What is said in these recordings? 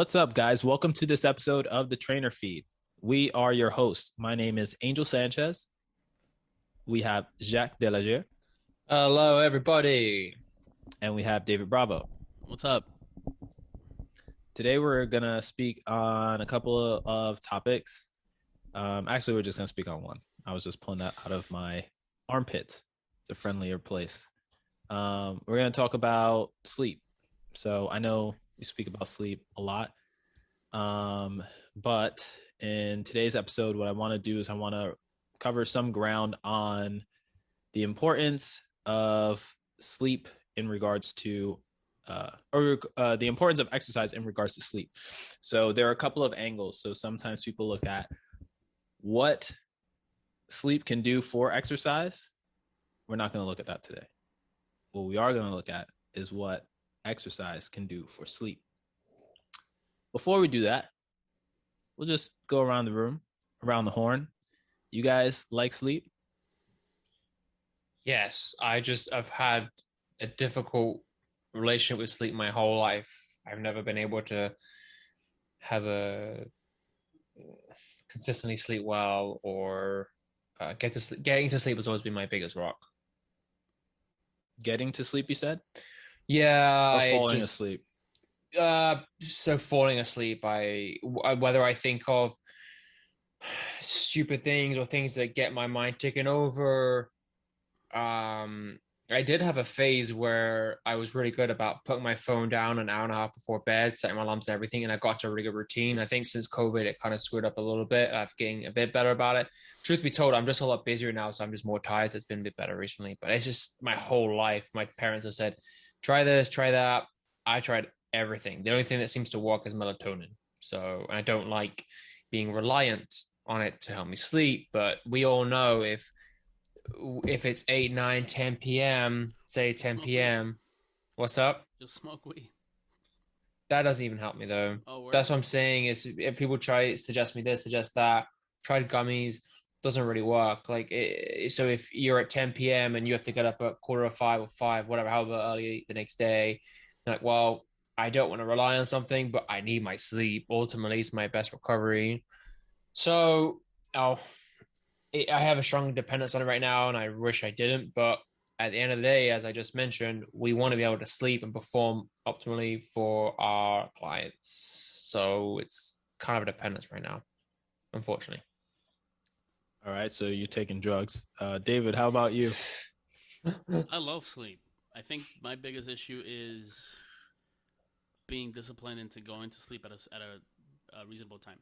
What's up, guys? Welcome to this episode of the Trainer Feed. We are your hosts. My name is Angel Sanchez. We have Jacques Delagier. Hello, everybody. And we have David Bravo. What's up? Today, we're going to speak on a couple of topics. Actually, we're just going to speak on one. I was just pulling that out of my armpit. It's a friendlier place. We're going to talk about sleep. So I know we speak about sleep a lot. But in today's episode, what I want to do is I want to cover some ground on the importance of sleep in regards to, the importance of exercise in regards to sleep. So there are a couple of angles. So sometimes people look at what sleep can do for exercise. We're not going to look at that today. What we are going to look at is what exercise can do for sleep. Before we do that, we'll just go around the room, around the horn. You guys like sleep? Yes, I've had a difficult relationship with sleep my whole life. I've never been able to have consistently sleep well or getting to sleep has always been my biggest rock. Getting to sleep, you said? Yeah, or falling asleep? So falling asleep, whether I think of stupid things or things that get my mind ticking over. I did have a phase where I was really good about putting my phone down an hour and a half before bed, setting my alarms and everything, and I got to a really good routine. I think since COVID, it kind of screwed up a little bit. I'm getting a bit better about it. Truth be told, I'm just a lot busier now, so I'm just more tired. So it's been a bit better recently, but it's just my whole life. My parents have said, try this, try that. I tried everything. The only thing that seems to work is melatonin. So I don't like being reliant on it to help me sleep, but we all know if it's 8, 9, 10 p.m., say 10 p.m., what's up? Just smoke weed. That doesn't even help me, though. Oh, that's what I'm saying is if people suggest me this, suggest that, tried gummies, doesn't really work. So if you're at 10 p.m. and you have to get up at 4:45 or 5, whatever, however early the next day, like, well, I don't want to rely on something, but I need my sleep. Ultimately, it's my best recovery. So, I have a strong dependence on it right now, and I wish I didn't. But at the end of the day, as I just mentioned, we want to be able to sleep and perform optimally for our clients. So it's kind of a dependence right now, unfortunately. All right, so you're taking drugs. David, how about you? I love sleep. I think my biggest issue is being disciplined into going to sleep at a reasonable time.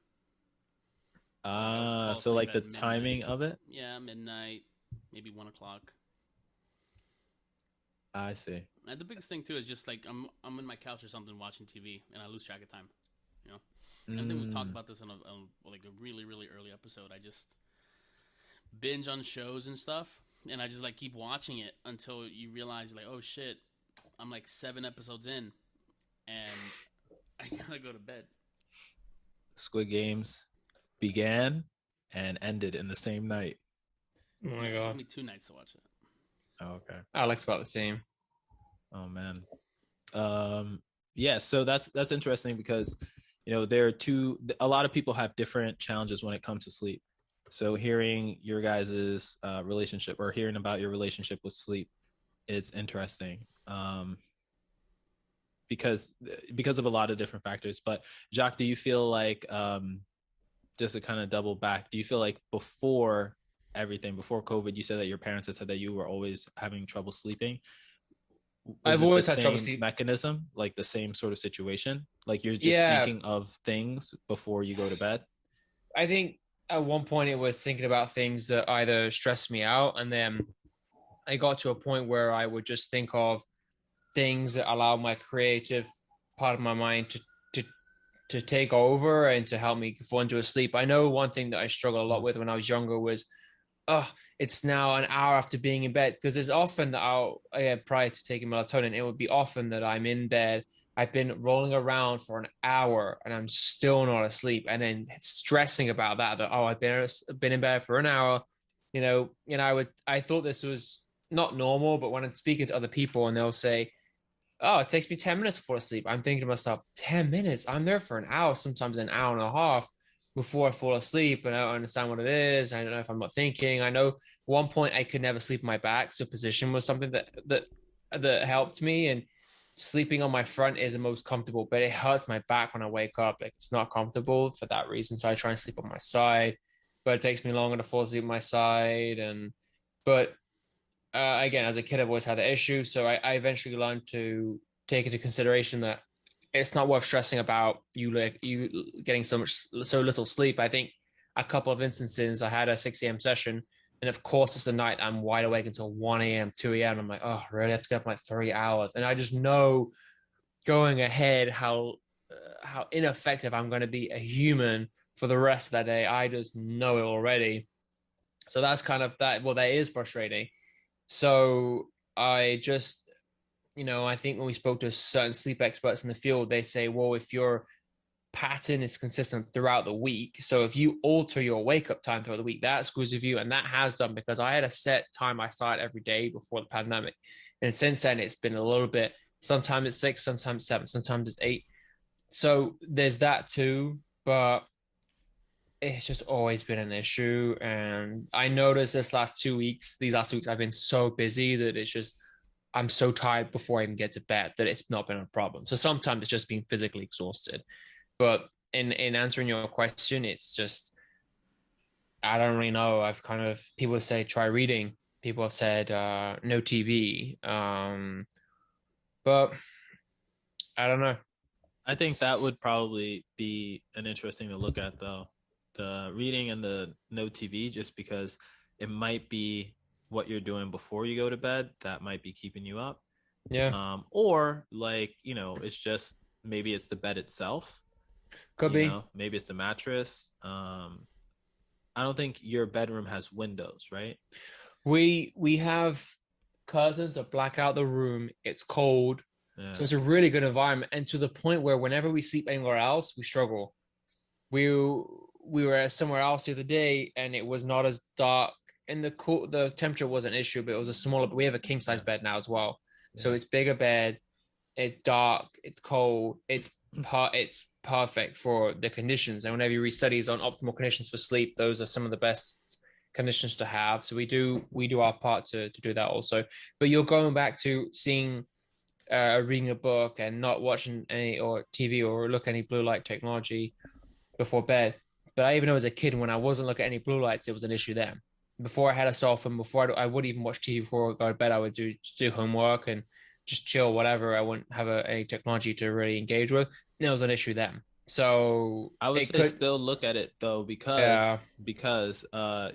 So like the timing of it? Yeah, midnight, maybe 1 o'clock. I see. And the biggest thing too is just like I'm in my couch or something watching TV and I lose track of time, you know. And then we talked about this on a really really early episode. I just binge on shows and stuff, and I just like keep watching it until you realize like, oh shit, I'm like 7 episodes in, and I gotta go to bed. Squid Games began and ended in the same night. Oh my god! It took me 2 nights to watch it. Oh, okay. Alex about the same. Oh man. Yeah. So that's interesting because there are a lot of people have different challenges when it comes to sleep. So hearing your guys' relationship or hearing about your relationship with sleep is interesting. Because of a lot of different factors. But Jacques, do you feel like just to kind of double back, do you feel like before COVID, you said that your parents had said that you were always having trouble sleeping? I've always had trouble sleeping. Mechanism, like the same sort of situation? Like you're just thinking of things before you go to bed? I think at one point it was thinking about things that either stressed me out, and then I got to a point where I would just think of things that allow my creative part of my mind to take over and to help me fall into a sleep. I know one thing that I struggled a lot with when I was younger was, it's now an hour after being in bed, because it's often that prior to taking melatonin, it would be often that I'm in bed, I've been rolling around for an hour and I'm still not asleep, and then stressing about that I've been in bed for an hour, and I thought this was not normal. But when I'm speaking to other people and they'll say, oh, it takes me 10 minutes to fall asleep. I'm thinking to myself, 10 minutes? I'm there for an hour, sometimes an hour and a half before I fall asleep. And I don't understand what it is. I don't know if I'm not thinking. I know at one point I could never sleep on my back. So position was something that helped me. And sleeping on my front is the most comfortable, but it hurts my back when I wake up. Like it's not comfortable for that reason. So I try and sleep on my side, but it takes me longer to fall asleep on my side. But again, as a kid, I've always had the issue. So I eventually learned to take into consideration that it's not worth stressing about you getting so little sleep. I think a couple of instances I had a 6 a.m. session, and of course it's the night I'm wide awake until 1 a.m., 2 a.m. I'm like, oh, really? I have to get up like 3 hours, and I just know going ahead how ineffective I'm going to be a human for the rest of that day. I just know it already. So that's kind of that. Well, that is frustrating. So I just, I think when we spoke to certain sleep experts in the field, they say, well, if your pattern is consistent throughout the week, so if you alter your wake up time throughout the week, that screws with you. And that has done, because I had a set time I started every day before the pandemic. And since then, it's been a little bit, sometimes it's 6, sometimes it's 7, sometimes it's 8. So there's that too. But it's just always been an issue. And I noticed these last 2 weeks, I've been so busy that it's just, I'm so tired before I even get to bed that it's not been a problem. So sometimes it's just being physically exhausted. But in answering your question, it's just, I don't really know. People say try reading. People have said no TV. But I don't know. I think that would probably be an interesting to look at, though. The reading and the no TV, just because it might be what you're doing before you go to bed that might be keeping you up. Yeah. Or like, it's just, maybe it's the bed itself. Could be. Maybe it's the mattress. I don't think your bedroom has windows, right? We have curtains that black out the room. It's cold. Yeah. So it's a really good environment. And to the point where whenever we sleep anywhere else, we struggle. We were somewhere else the other day and it was not as dark, and the temperature was an issue, but it was a smaller, but we have a king size bed now as well. Yeah. So it's bigger bed, it's dark, it's cold, it's perfect for the conditions. And whenever you read studies on optimal conditions for sleep, those are some of the best conditions to have. So we do our part to do that also. But you're going back to seeing reading a book and not watching any or TV or look at any blue light technology before bed. But I even know as a kid, when I wasn't looking at any blue lights, it was an issue then. Before I had a cell phone, before I wouldn't even watch TV before I go to bed, I would do homework and just chill, whatever. I wouldn't have any technology to really engage with. And it was an issue then. So I would say still look at it though, because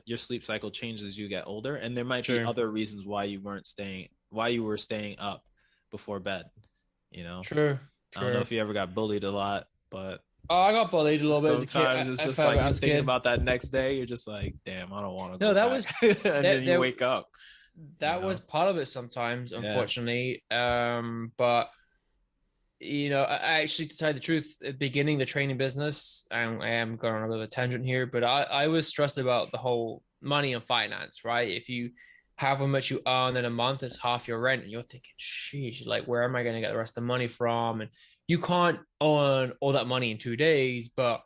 your sleep cycle changes as you get older, and there might be other reasons why you were staying up before bed. True. I don't know if you ever got bullied a lot, but I got bullied a little bit as a kid. Sometimes it's just like you're thinking about that next day. You're just like, damn, I don't want to go back. And then you wake up. That was part of it sometimes, unfortunately. But I actually, to tell you the truth, at the beginning the training business, I am going on a bit of a tangent here, but I was stressed about the whole money and finance, right? If you have how much you earn in a month is half your rent, and you're thinking, sheesh, like, where am I going to get the rest of the money from? And you can't earn all that money in 2 days, but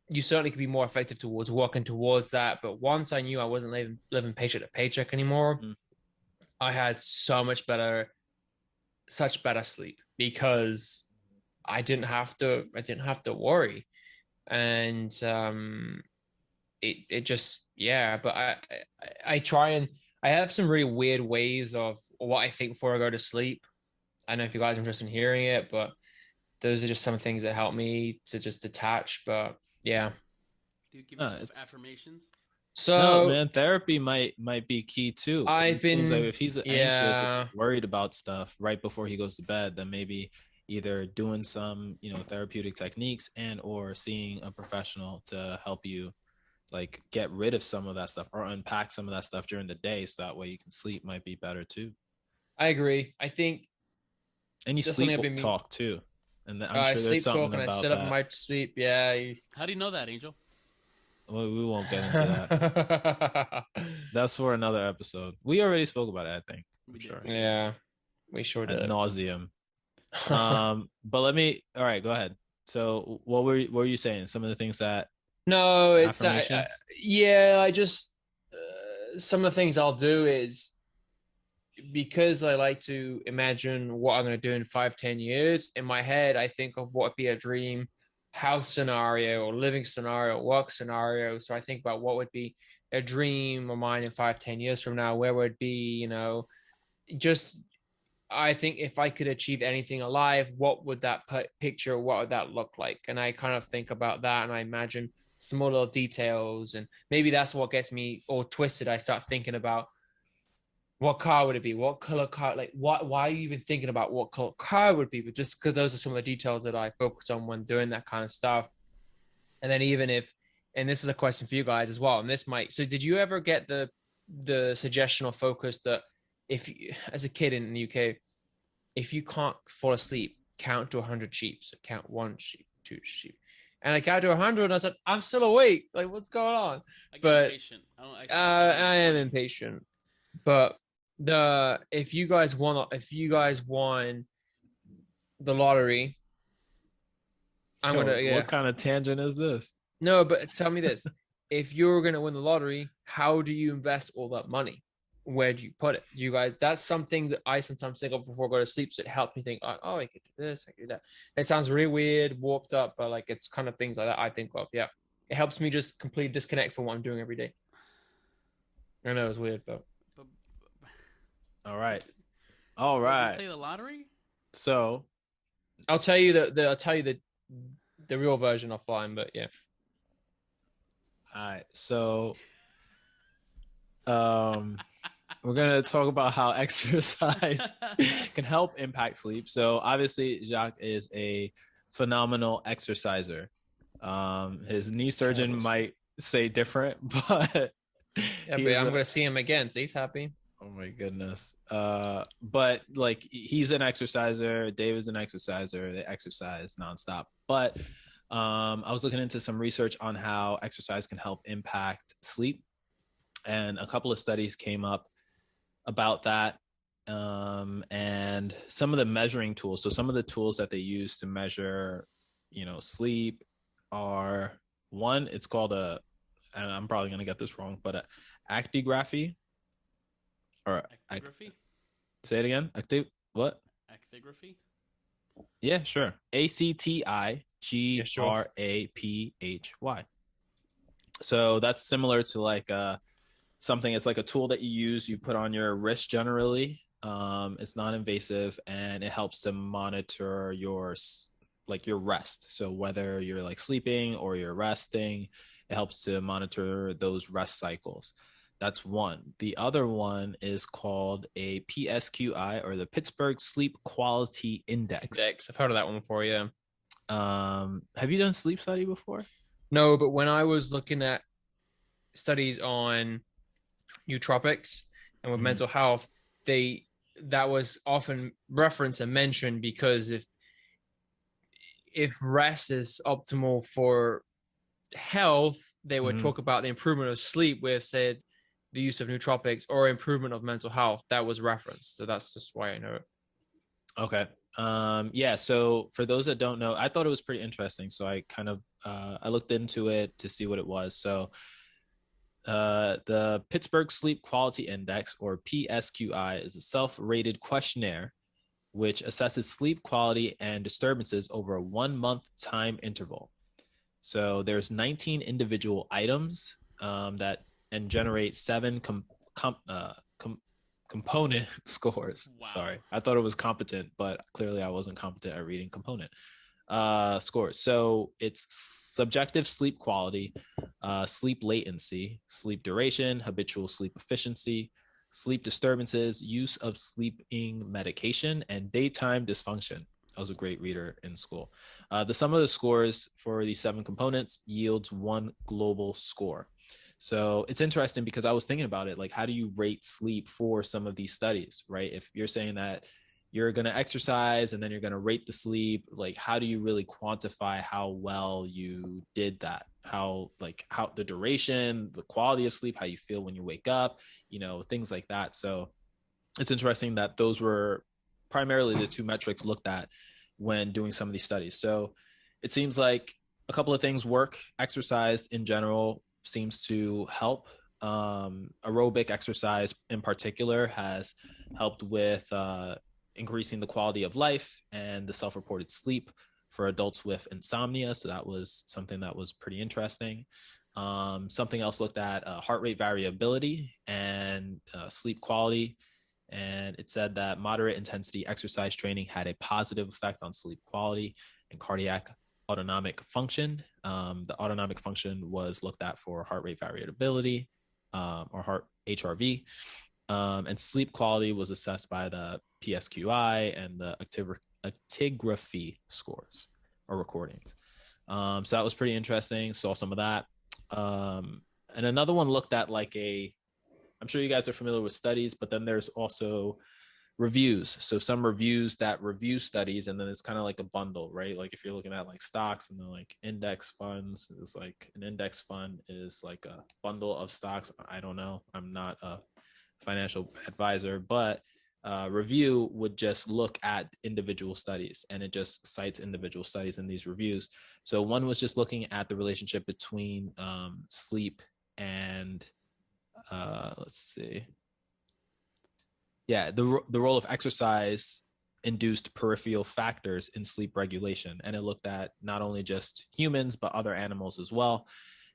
you certainly could be more effective towards working towards that. But once I knew I wasn't living paycheck to paycheck anymore, I had such better sleep, because I didn't have to worry. And it just, but I try, and I have some really weird ways of what I think before I go to sleep. I don't know if you guys are interested in hearing it, but those are just some things that help me to just detach. But yeah. Do you give yourself affirmations? So no, man, therapy might be key too. I've been like if he's anxious, worried about stuff right before he goes to bed, then maybe either doing some, therapeutic techniques and or seeing a professional to help you like get rid of some of that stuff or unpack some of that stuff during the day, so that way you can sleep might be better too. I agree. I think, and you sleep talk too, and I'm sure there's something about that. I sit up in my sleep. Yeah. How do you know that, Angel? Well, we won't get into that. That's for another episode. We already spoke about it, I think. We did. Yeah, we sure did. Ad nauseum. But all right, go ahead. So what were you saying? Some of the things that No, it's affirmations? yeah. I just some of the things I'll do is because I like to imagine what I'm going to do in 5, 10 years. In my head, I think of what would be a dream house scenario or living scenario, work scenario. So I think about what would be a dream of mine in 5, 10 years from now. Where would it be? Just I think if I could achieve anything alive, what would that picture, what would that look like? And I kind of think about that and I imagine small little details. And maybe that's what gets me all twisted. I start thinking about what car would it be? What color car? Like, why are you even thinking about what color car would be? But just because those are some of the details that I focus on when doing that kind of stuff. And then even if, and this is a question for you guys as well, and this might, so did you ever get the suggestion or focus that if you, as a kid in the UK, if you can't fall asleep, count to 100 sheep. So count one sheep, two sheep. And I counted to 100 and I said, I'm still awake. Like, what's going on? I get But impatient. I I am impatient. But if you guys won the lottery, I'm Yo, gonna what kind of tangent is this? no, but tell me this. If you're gonna win the lottery, how do you invest all that money? Where do you put it? You guys, that's something that I sometimes think of before I go to sleep. So it helps me think, oh, I could do this, I could do that. It sounds really weird, warped up, but like it's kind of things like that I think of. Yeah. It helps me just completely disconnect from what I'm doing every day. I know it's weird, but But, All right. All but we right. play the lottery. So, I'll tell you the real version offline, but yeah. all right. So, we're gonna talk about how exercise can help impact sleep. So obviously, Jacques is a phenomenal exerciser. His knee surgeon Terrible might say different, but Yeah, he but is I'm a, gonna see him again, so he's happy. oh my goodness. But like he's an exerciser. Dave is an exerciser. They exercise nonstop. But I was looking into some research on how exercise can help impact sleep, and a couple of studies came up about that, and some of the measuring tools. So some of the tools that they use to measure, sleep are one. It's called and I'm probably gonna get this wrong, but a actigraphy or Actigraphy. say it again. Active what? Actigraphy. Yeah, sure. ACTIGRAPHY. So that's similar to like something. It's like a tool that you use. You put on your wrist generally. It's non-invasive and it helps to monitor your rest. So whether you're like sleeping or you're resting, it helps to monitor those rest cycles. That's one. The other one is called a PSQI, or the Pittsburgh Sleep Quality Index. I've heard of that one before, yeah. Have you done sleep study before? No, but when I was looking at studies on nootropics and with mental health, that was often referenced and mentioned because if rest is optimal for health, they would talk about the improvement of sleep with said the use of nootropics or improvement of mental health. That was referenced. So that's just why I know it. Okay. Yeah. So for those that don't know, I thought it was pretty interesting. So I kind of I looked into it to see what it was. So the Pittsburgh Sleep Quality Index, or PSQI, is a self-rated questionnaire which assesses sleep quality and disturbances over a 1 month time interval. So there's 19 individual items that and generate 7 component scores. Wow. Sorry, I thought it was competent, but clearly I wasn't competent at reading component scores. So it's subjective sleep quality, sleep latency, sleep duration, habitual sleep efficiency, sleep disturbances, use of sleeping medication, and daytime dysfunction. I was a great reader in school. The sum of the scores for these 7 components yields one global score. So it's interesting because I was thinking about it, like, how do you rate sleep for some of these studies, right? If you're saying that you're going to exercise and then you're going to rate the sleep, like, how do you really quantify how well you did that? How the duration, the quality of sleep, how you feel when you wake up, things like that. So it's interesting that those were primarily the two metrics looked at when doing some of these studies. So it seems like a couple of things work. Exercise in general seems to help. Aerobic exercise in particular has helped with increasing the quality of life and the self-reported sleep for adults with insomnia. So that was something that was pretty interesting. Something else looked at heart rate variability and sleep quality. And it said that moderate intensity exercise training had a positive effect on sleep quality and cardiac autonomic function. The autonomic function was looked at for heart rate variability or heart HRV. And sleep quality was assessed by the PSQI and the actigraphy scores or recordings. So that was pretty interesting. Saw some of that. And another one looked at I'm sure you guys are familiar with studies, but then there's also reviews. So some reviews that review studies, and then it's kind of like a bundle, right? Like if you're looking at like stocks and then like index funds, is like an index fund is like a bundle of stocks. I don't know. I'm not a financial advisor, but review would just look at individual studies, and it just cites individual studies in these reviews. So one was just looking at the relationship between sleep and let's see. Yeah, the role of exercise induced peripheral factors in sleep regulation. And it looked at not only just humans, but other animals as well.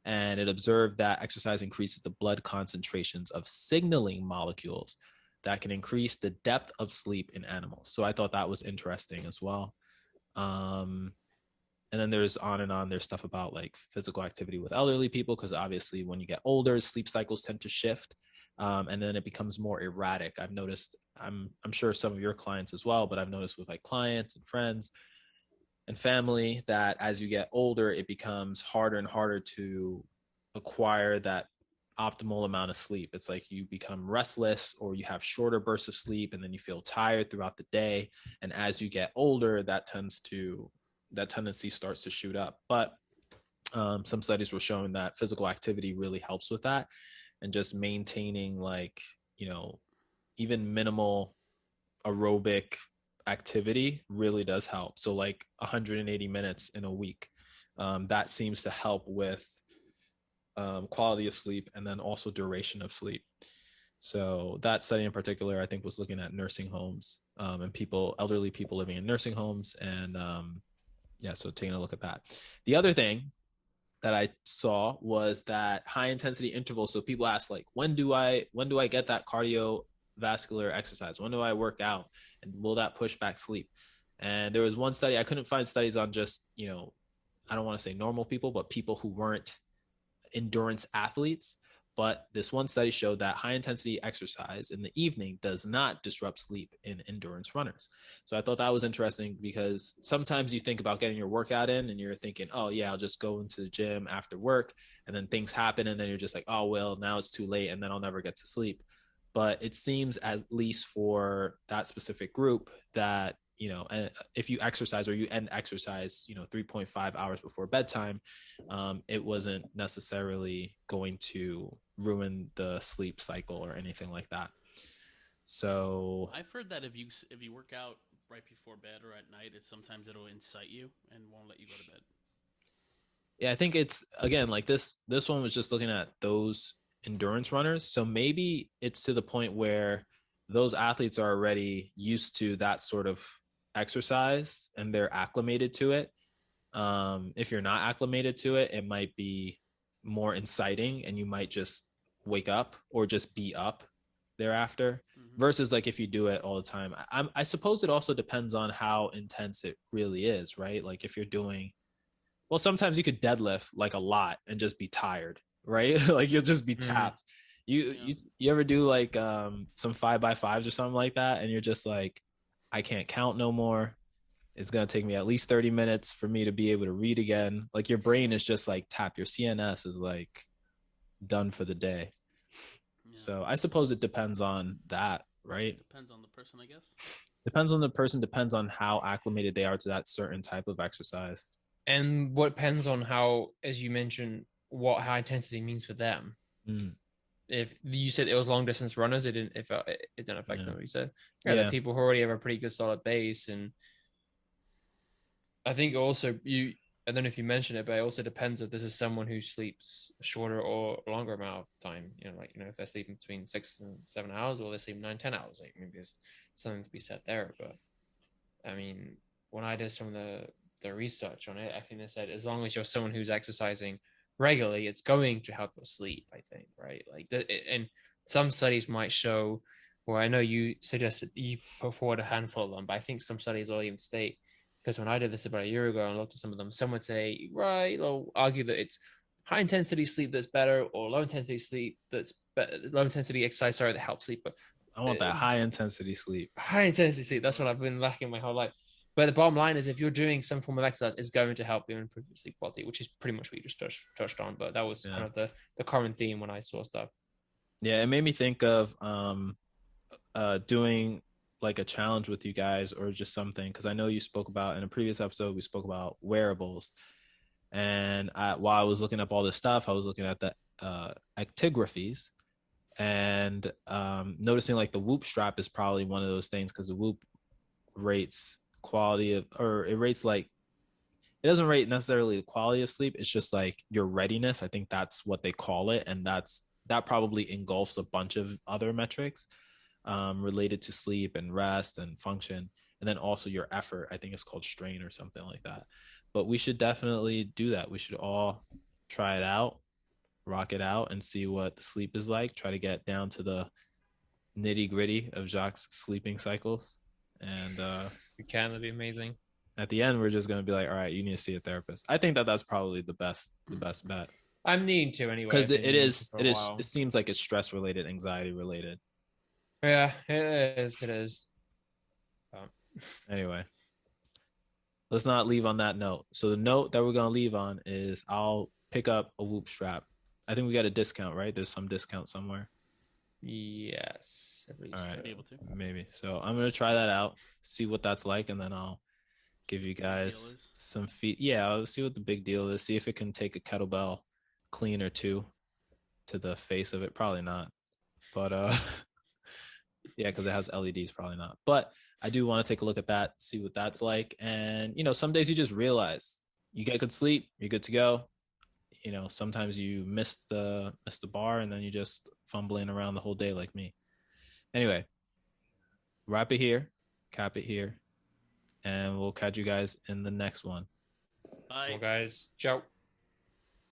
And it observed that exercise increases the blood concentrations of signaling molecules that can increase the depth of sleep in animals. So I thought that was interesting as well. And then there's on and on. There's stuff about like physical activity with elderly people, because obviously when you get older, sleep cycles tend to shift. And then it becomes more erratic. I've noticed, I'm sure some of your clients as well, but I've noticed with like clients and friends and family that as you get older, it becomes harder and harder to acquire that optimal amount of sleep. It's like you become restless, or you have shorter bursts of sleep, and then you feel tired throughout the day. And as you get older, that tendency starts to shoot up. But some studies were showing that physical activity really helps with that, and just maintaining even minimal aerobic activity really does help. So like 180 minutes in a week, that seems to help with quality of sleep, and then also duration of sleep. So that study in particular, I think, was looking at nursing homes and elderly people living in nursing homes. And so taking a look at that. The other thing that I saw was that high intensity intervals. So people ask like, when do I get that cardiovascular exercise? When do I work out? And will that push back sleep? And there was one study, I couldn't find studies on just, I don't want to say normal people, but people who weren't endurance athletes. But this one study showed that high intensity exercise in the evening does not disrupt sleep in endurance runners. So I thought that was interesting, because sometimes you think about getting your workout in and you're thinking, oh yeah, I'll just go into the gym after work, and then things happen, and then you're just like, oh well, now it's too late, and then I'll never get to sleep. But it seems, at least for that specific group, that if you exercise, or you end exercise 3.5 hours before bedtime, it wasn't necessarily going to ruin the sleep cycle or anything like that. So I've heard that if you work out right before bed or at night, it'll incite you and won't let you go to bed. Yeah, I think it's, again, like this one was just looking at those endurance runners. So maybe it's to the point where those athletes are already used to that sort of exercise and they're acclimated to it. If you're not acclimated to it, it might be more inciting, and you might just wake up or just be up thereafter. Versus like if you do it all the time. I suppose it also depends on how intense it really is, right? Like if you're doing, well, sometimes you could deadlift like a lot and just be tired, right? Like you'll just be tapped. You ever do like some 5x5s or something like that, and you're just like, I can't count no more. It's going to take me at least 30 minutes for me to be able to read again. Like your brain is just like tapped. Your CNS is like done for the day. Yeah. So I suppose it depends on that, right? Depends on the person, I guess. Depends on the person, depends on how acclimated they are to that certain type of exercise. And what depends on how, as you mentioned, what high intensity means for them. if you said it was long distance runners, it didn't affect them. You said the people who already have a pretty good solid base, and I think also I don't know if you mentioned it, but it also depends if this is someone who sleeps a shorter or longer amount of time. If they're sleeping between 6 and 7 hours, or they sleep 9-10 hours, like maybe there's something to be said there. But I mean, when I did some of the research on it, I think they said as long as you're someone who's exercising regularly, it's going to help your sleep. I think, right? And some studies might show, well, I know you suggested you put forward a handful of them, but I think some studies will even state, because when I did this about a year ago and looked at some of them, some would say, right, they'll argue that it's high intensity sleep that's better, or low intensity sleep that's low intensity exercise, sorry, that helps sleep. But I want that high intensity sleep. High intensity sleep. That's what I've been lacking my whole life. But the bottom line is, if you're doing some form of exercise, it's going to help you improve your sleep quality, which is pretty much what you just touched on. But that was kind of the common theme when I saw stuff. Yeah, it made me think of doing like a challenge with you guys, or just something, because I know you spoke about in a previous episode, we spoke about wearables. And while I was looking up all this stuff, I was looking at the actigraphies, and noticing like the Whoop strap is probably one of those things, because the Whoop rates quality of, or it rates like, it doesn't rate necessarily the quality of sleep, it's just like your readiness. I think that's what they call it, and that probably engulfs a bunch of other metrics related to sleep and rest and function, and then also your effort. I think it's called strain or something like that. But we should definitely do that. We should all try it out, rock it out, and see what the sleep is like. Try to get down to the nitty gritty of Jacques' sleeping cycles. And we can, that'd be amazing. At the end, we're just going to be like, all right, you need to see a therapist. I think that's probably the best bet. I'm needing to anyway, because it seems like it's stress related, anxiety related. Yeah, it is. Anyway, let's not leave on that note. So the note that we're going to leave on is I'll pick up a Whoop strap. I think we got a discount, right? There's some discount somewhere. Yes. All right. Be able to. Maybe. So I'm going to try that out, see what that's like, and then I'll give you guys some feet. Yeah, I'll see what the big deal is. See if it can take a kettlebell clean or two to the face of it. Probably not. But yeah, because it has LEDs, probably not. But I do want to take a look at that, see what that's like. And some days you just realize you get good sleep, you're good to go. Sometimes you miss the bar, and then you just fumbling around the whole day like me. Anyway, wrap it here, cap it here, and we'll catch you guys in the next one. Bye. Well, guys, ciao.